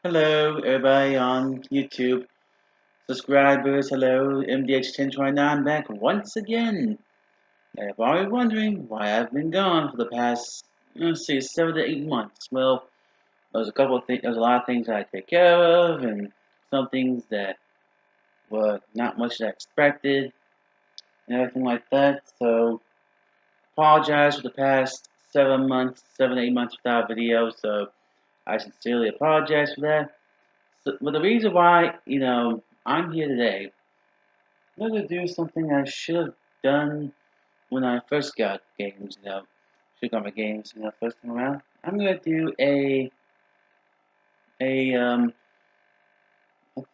Hello, everybody on YouTube. Subscribers, hello, MDH1029 I'm back once again. If you're wondering why I've been gone for the past, let's see, 7 to 8 months. Well, there's a couple of things, there's a lot of things I take care of, and some things that were not much as I expected, and everything like that. So, apologize for the past 7 months, 7 to 8 months without a video, so I sincerely apologize for that. So, but the reason why, I'm here today, I'm going to do something I should have done when I first got games, should have got my games, first time around. I'm going to do a I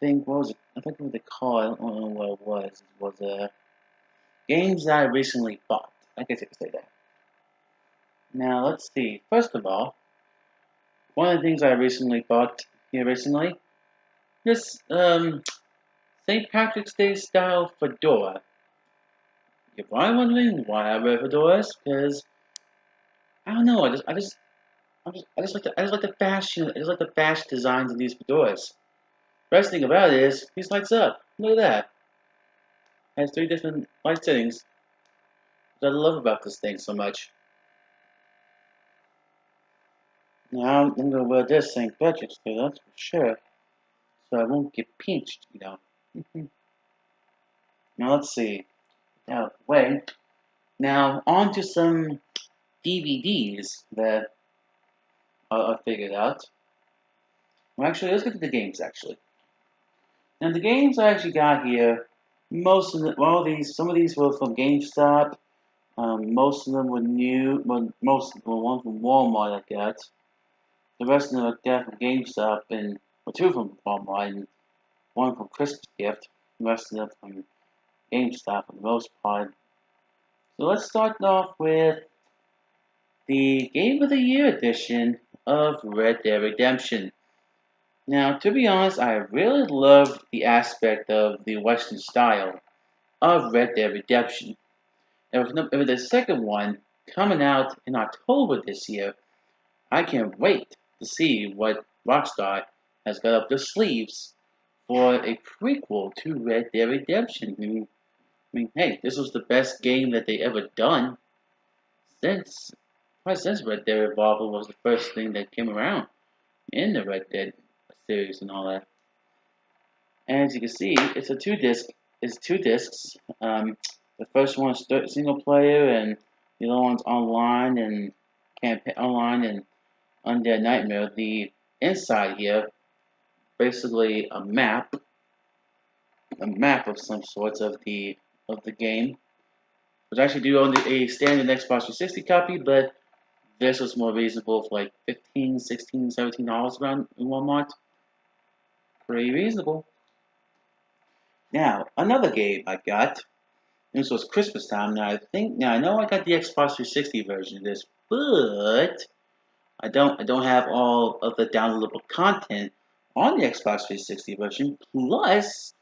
think, what was it? I think what they call it, I don't know what it was. It was, games that I recently bought. I guess I could say that. Now, let's see. First of all, one of the things I recently bought here recently, this, St. Patrick's Day style fedora. You're probably wondering why I wear fedoras, because I don't know. I just like the fashion. I just like the fashion designs of these fedoras. Best thing about it is these lights up. Look at that. It has three different light settings. What I love about this thing so much. Now I'm gonna wear this St. Patrick's Day, that's for sure. So I won't get pinched. Now let's see. Out of the way. Now on to some DVDs that I figured out. Well, actually, let's get to the games actually. Now the games I actually got here, some of these were from GameStop. Most of them were new. Well, most were one from Walmart I got. The rest of them I got from GameStop, and two from Walmart, and one from Christmas gift. The rest of them from GameStop for the most part. So let's start off with the Game of the Year edition of Red Dead Redemption. Now, to be honest, I really love the aspect of the Western style of Red Dead Redemption. And with the second one coming out in October this year, I can't wait to see what Rockstar has got up their sleeves for a prequel to Red Dead Redemption. Hey, this was the best game that they ever done since, probably since Red Dead Revolver was the first thing that came around in the Red Dead series and all that. And as you can see, it's a two disc. It's two discs. The first one is single player, and the other one's online and Undead Nightmare. The inside here, basically a map of some sorts of the game. Which I actually do own a standard Xbox 360 copy, but this was more reasonable for like 15, 16, $17 around in Walmart. Pretty reasonable. Now, another game I got. This was Christmas time. Now I know I got the Xbox 360 version of this, but I don't have all of the downloadable content on the Xbox 360 version. Plus,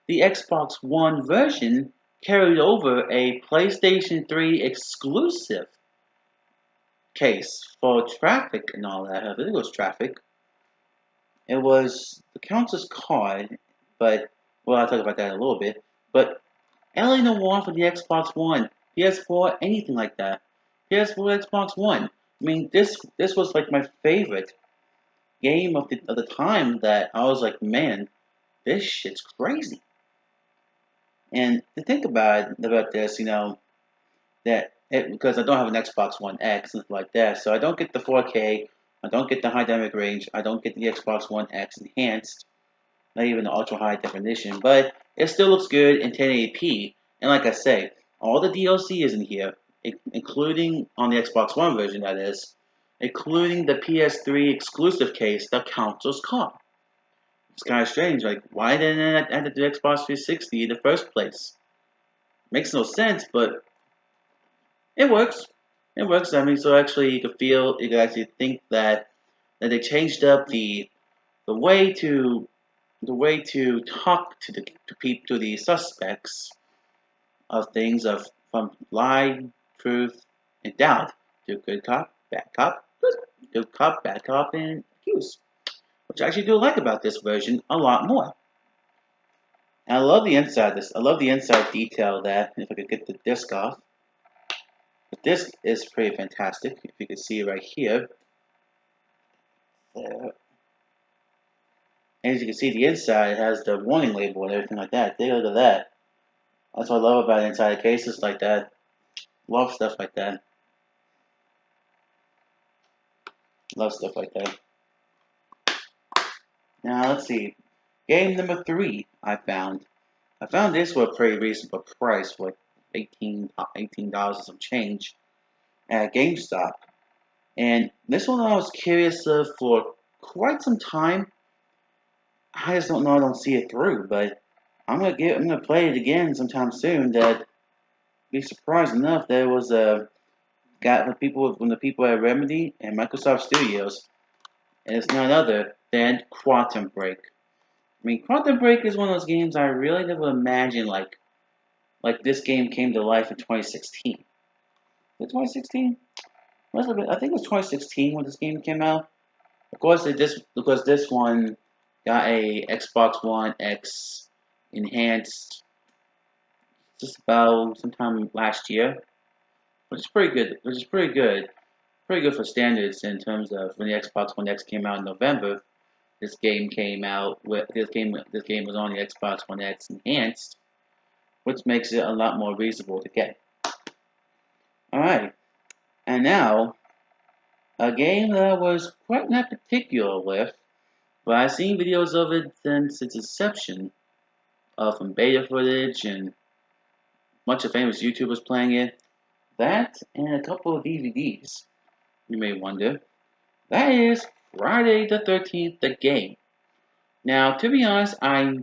the Xbox One version carried over a PlayStation 3 exclusive case for traffic and all that. I think it was traffic. It was the counsel's card, but well, I'll talk about that in a little bit. But Alien Noir for the Xbox One, PS4, anything like that. PS4, Xbox One. I mean, this was like my favorite game of the time that I was like, man, this shit's crazy. And to think about this, because I don't have an Xbox One X and stuff like that, so I don't get the 4K, I don't get the high dynamic range, I don't get the Xbox One X enhanced, not even the ultra high definition, but it still looks good in 1080p. And like I say, all the DLC is in here, including on the Xbox One version, that is, including the PS3 exclusive case, the Council's Card. It's kind of strange, like, why didn't I add it to Xbox 360 in the first place? Makes no sense, but it works. It works. I mean, so actually, you can actually think that they changed up the way to talk to the suspects of things from lie, truth, and doubt to good cop, bad cop, and accused. which I actually do like about this version a lot more. And I love the inside. I love the inside detail. That if I could get the disc off, the disc is pretty fantastic. If you can see right here, there. And as you can see, the inside has the warning label and everything like that. Take a look at that. That's what I love about inside cases like that. Love stuff like that. Love stuff like that. Now let's see. Game number 3 I found. I found this for a pretty reasonable price, for $18 and some change at GameStop. And this one I was curious of for quite some time. I just don't know. I don't see it through, but I'm gonna play it again sometime soon. That be surprised enough there was a got the people at Remedy and Microsoft Studios, and it's none other than Quantum Break. I mean, Quantum Break is one of those games I really never imagined like this game came to life in 2016. Was it 2016? Must have been. I think it was 2016 when this game came out. Of course, because this one got a Xbox One X enhanced just about sometime last year, which is pretty good. Pretty good for standards in terms of when the Xbox One X came out in November. This game came out with this game was on the Xbox One X enhanced, which makes it a lot more reasonable to get. All right, and now a game that I was quite not particular with, but I've seen videos of it since its inception, from beta footage and a bunch of famous YouTubers playing it. That and a couple of DVDs, you may wonder. That is Friday the 13th, the game. Now, to be honest, I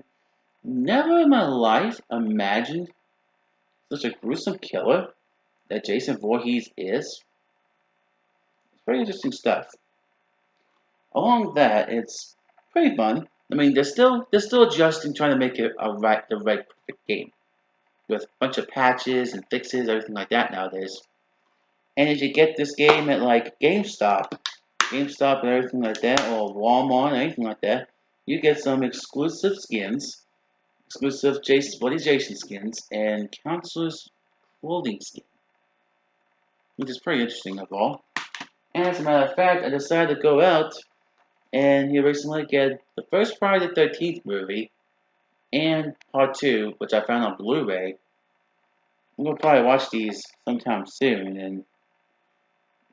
never in my life imagined such a gruesome killer that Jason Voorhees is. It's pretty interesting stuff. Along that, it's pretty fun. I mean, they're still adjusting, trying to make it the right perfect game with a bunch of patches and fixes, everything like that nowadays. And if you get this game at like GameStop and everything like that, or Walmart, or anything like that, you get some exclusive skins, exclusive Jason skins, and Counselor's clothing skin, which is pretty interesting of all. And as a matter of fact, I decided to go out and you recently get the first Friday the 13th movie and part 2, which I found on Blu-ray. I'm gonna probably watch these sometime soon and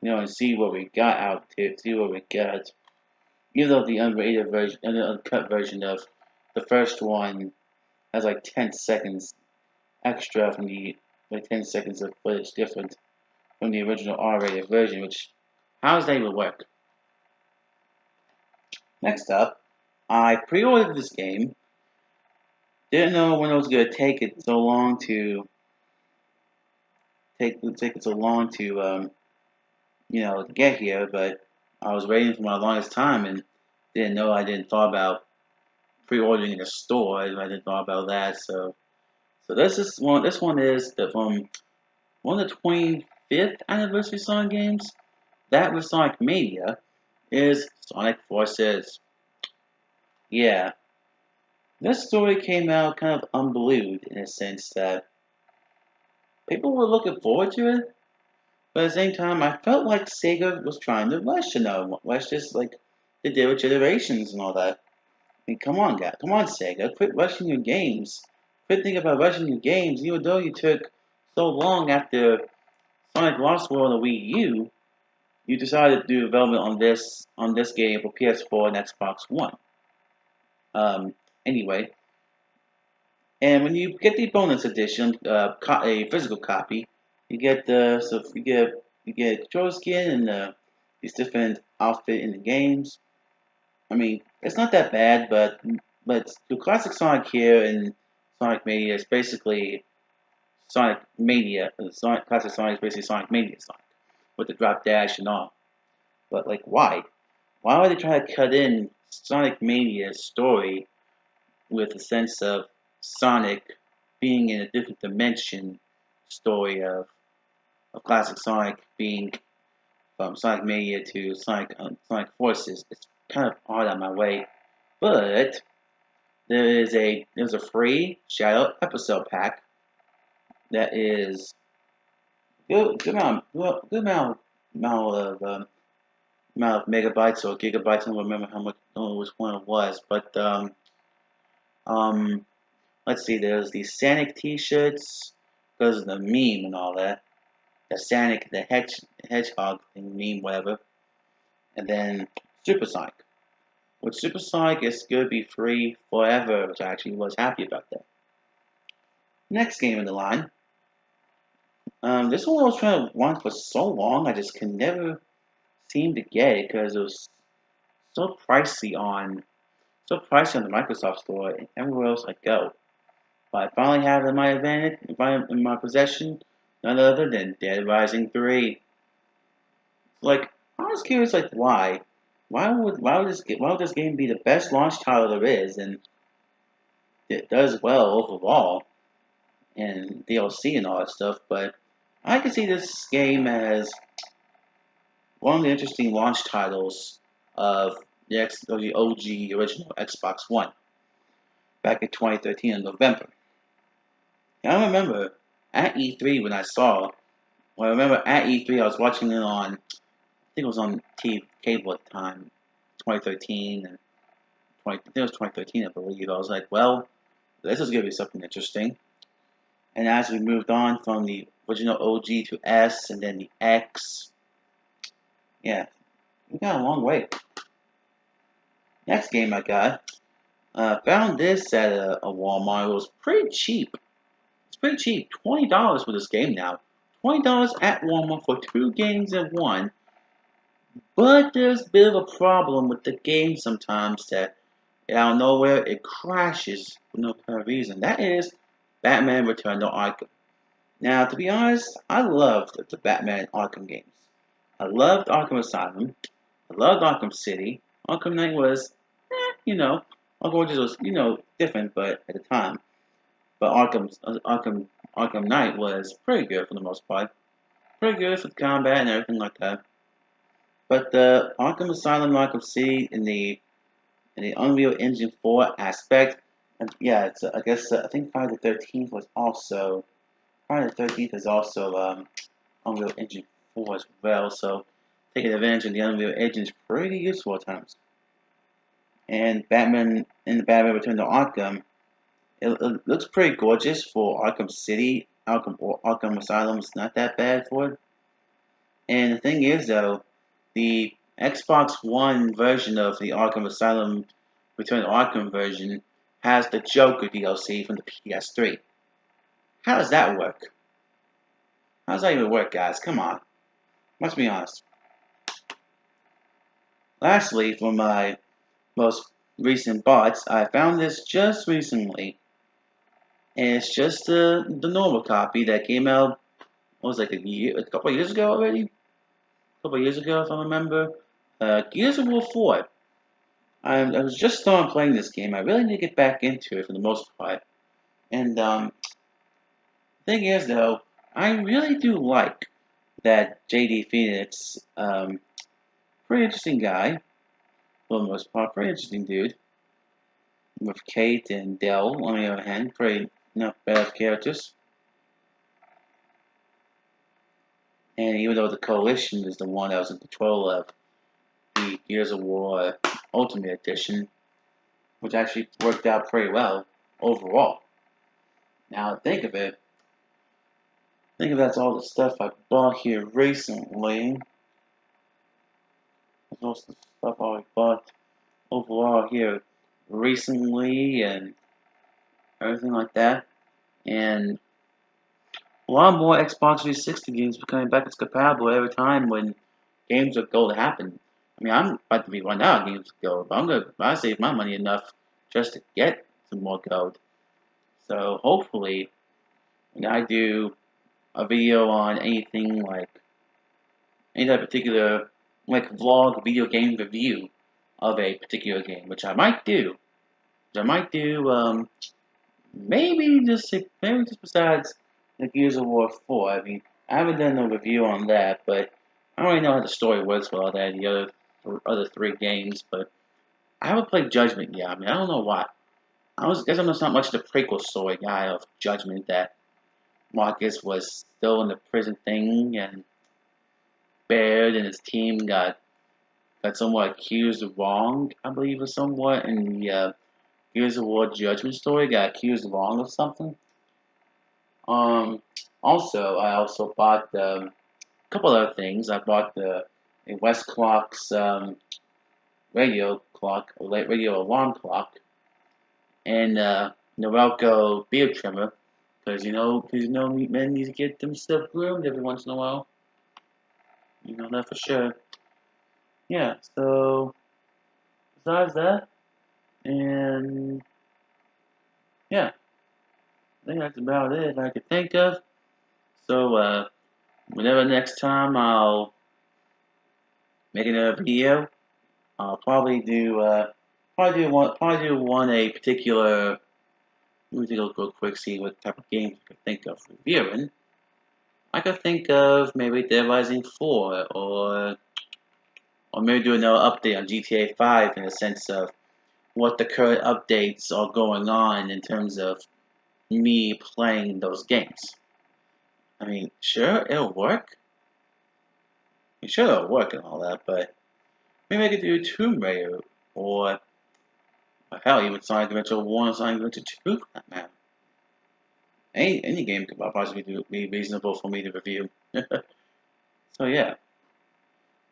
and see what we got out to, see what we got. Even though the unrated version and the uncut version of the first one has like 10 seconds extra from the 10 seconds of footage different from the original R-rated version, which how does that even work? Next up, I pre-ordered this game. Didn't know when it was gonna take it so long to take it so long to get here, but I was waiting for my longest time and didn't know I didn't thought about pre-ordering in a store. I didn't thought about that. So this is one. This one is from one of the 25th anniversary Sonic games. That with Sonic Mania is Sonic Forces. Yeah, this story came out kind of unbelieved in a sense that people were looking forward to it, but at the same time, I felt like Sega was trying to rush, rush just like they did with Generations and all that. I mean, come on, guys, come on, Sega, quit rushing your games. Quit thinking about rushing your games, even though you took so long after Sonic Lost World on Wii U. You decided to do development on this game for PS4 and Xbox One. Anyway, and when you get the bonus edition, a physical copy, you get you get control skin and these different outfit in the games. I mean, it's not that bad, but the classic Sonic here and Sonic Mania is basically Sonic Mania. Classic Sonic is basically Sonic Mania Sonic with the drop dash and all. But like, why? Why would they try to cut in Sonic Mania's story with a sense of Sonic being in a different dimension story of classic Sonic being from Sonic Mania to Sonic Forces? kind of odd on my way. But there's a free Shadow episode pack that is amount of amount of megabytes or gigabytes. I don't remember how much, I don't know which one it was, but um, let's see. There's the Sonic T-shirts because of the meme and all that. The Sonic, the hedgehog thing, meme, whatever, and then Supersonic. Which Supersonic is going to be free forever, which I actually was happy about that. Next game in the line. This one I was trying to want for so long, I just can never seem to get it because it was so pricey on the Microsoft Store and everywhere else I go. But I finally have it in my advantage, in my possession, none other than Dead Rising 3. Like, I was curious, like, why? Why would this game be the best launch title there is, and it does well overall, and DLC and all that stuff, but I can see this game as one of the interesting launch titles of the OG original Xbox One back in 2013 in November. And I remember at E3 I remember at E3 I was watching it on, I think it was on TV, cable at the time, 2013, and I think it was 2013 I believe. I was like, well, this is going to be something interesting. And as we moved on from the original OG to S and then the X, yeah, we got a long way. Next game I got, found this at a Walmart. It was pretty cheap. It's pretty cheap, $20 for this game now. $20 at Walmart for 2 games in one. But there's a bit of a problem with the game sometimes that out of nowhere it crashes for no apparent reason. That is Batman Return to Arkham. Now, to be honest, I loved the Batman Arkham games. I loved Arkham Asylum. I loved Arkham City. Arkham Knight was, Arkham Origins was, different, but at the time. But Arkham Knight was pretty good for the most part. Pretty good for the combat and everything like that. But the Arkham Asylum, Arkham City, in the Unreal Engine 4 aspect, and yeah, I think Friday the 13th was also Friday the 13th is also Unreal Engine 4 as well. So taking advantage of the Unreal Engine is pretty useful at times. And Batman Return to Arkham, it looks pretty gorgeous for Arkham City. Arkham Asylum is not that bad for it. And the thing is, though, the Xbox One version of the Arkham Asylum Return to Arkham version has the Joker DLC from the PS3. How does that work? How does that even work, guys? Come on. Let's be honest. Lastly, for my most recent bots, I found this just recently. And it's just the normal copy that came out, what was it, like a couple of years ago already? A couple of years ago, if I remember. Gears of War 4. I was just starting playing this game. I really need to get back into it for the most part. And thing is, though, I really do like that J.D. Phoenix. Pretty interesting guy, for the most part. Pretty interesting dude. With Kate and Dell, on the other hand, pretty not bad characters. And even though the Coalition is the one that was in control of the Gears of War Ultimate Edition, which actually worked out pretty well overall. Now think of it. Think of that's all the stuff I bought here recently. That's all the stuff I bought overall here recently and everything like that. And a lot more Xbox 360 games becoming backwards compatible every time when games with gold happen. I mean, I'm about to be run out of games with gold, but I save my money enough just to get some more gold. So hopefully, when I do a video on anything like any type of particular like vlog video game review of a particular game, which I might do. Maybe just besides the Gears of War 4. I mean, I haven't done a review on that, but I don't really know how the story works for all that the other 3 games. But I haven't played Judgment yet. I mean, I don't know why. Guess I'm just not much of the prequel story guy of Judgment, that Marcus was still in the prison thing, and Baird and his team got somewhat accused of wrong, I believe, or somewhat, in the Gears of War Judgment story, got accused of wrong of something. Also, I also bought a couple other things. I bought a West Clock's radio clock, or radio alarm clock, and Norelco beard trimmer, because men need to get themselves groomed every once in a while. You know that for sure. Yeah. So besides that, and yeah, I think that's about it I could think of. So whenever next time I'll make another video, I'll probably do one a particular. Let me take a look real quick, see what type of games I could think of reviewing. I could think of maybe Dead Rising 4, or maybe do another update on GTA 5 in the sense of what the current updates are going on in terms of me playing those games. I mean, sure, it'll work. Sure, it'll work and all that, but maybe I could do Tomb Raider, or hell, even Sonic Adventure 1 or Sonic Adventure 2 for that matter. Any game could possibly be reasonable for me to review. So yeah,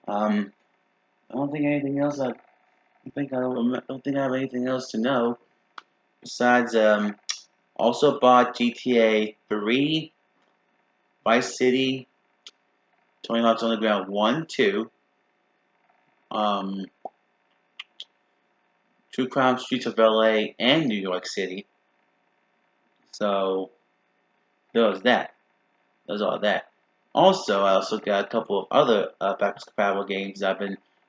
I don't think anything else. Don't think I have anything else to know besides. Also bought GTA 3, Vice City, Tony Hawk's Underground 1, 2, um, True Crime Streets of LA, and New York City. So there's that. There's all that. Also, I also got a couple of other backwards compatible games I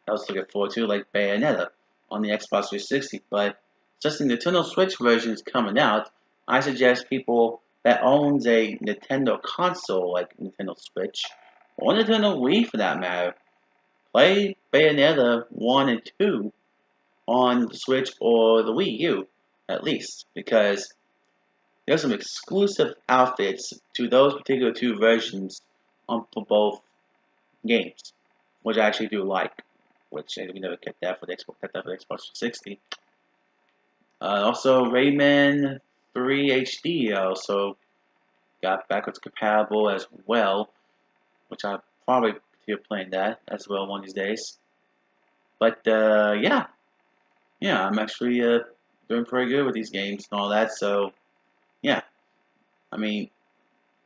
was looking forward to, like Bayonetta on the Xbox 360. But since the Nintendo Switch version is coming out, I suggest people that owns a Nintendo console like Nintendo Switch, or Nintendo Wii for that matter, play Bayonetta 1 and 2 on the Switch or the Wii U, at least, because there's some exclusive outfits to those particular two versions for both games, which I actually do like, which we never get that for the Xbox 360. Also, Rayman 3 HD also got backwards compatible as well, which I'll probably continue playing that as well one of these days. But yeah, I'm actually doing pretty good with these games and all that. So yeah, I mean,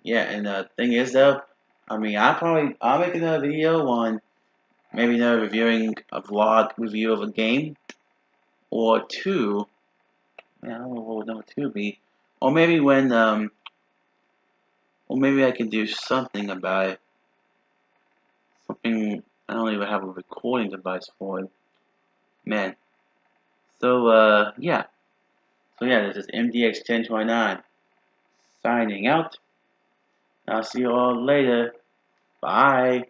yeah, and the thing is though, I mean, I'll make another video on maybe another reviewing a vlog review of a game or two. I don't know what would number two be, or maybe or maybe I can do something about it. Something I don't even have a recording device for it. Man. So yeah. So yeah, this is MDX1029 signing out. I'll see you all later. Bye.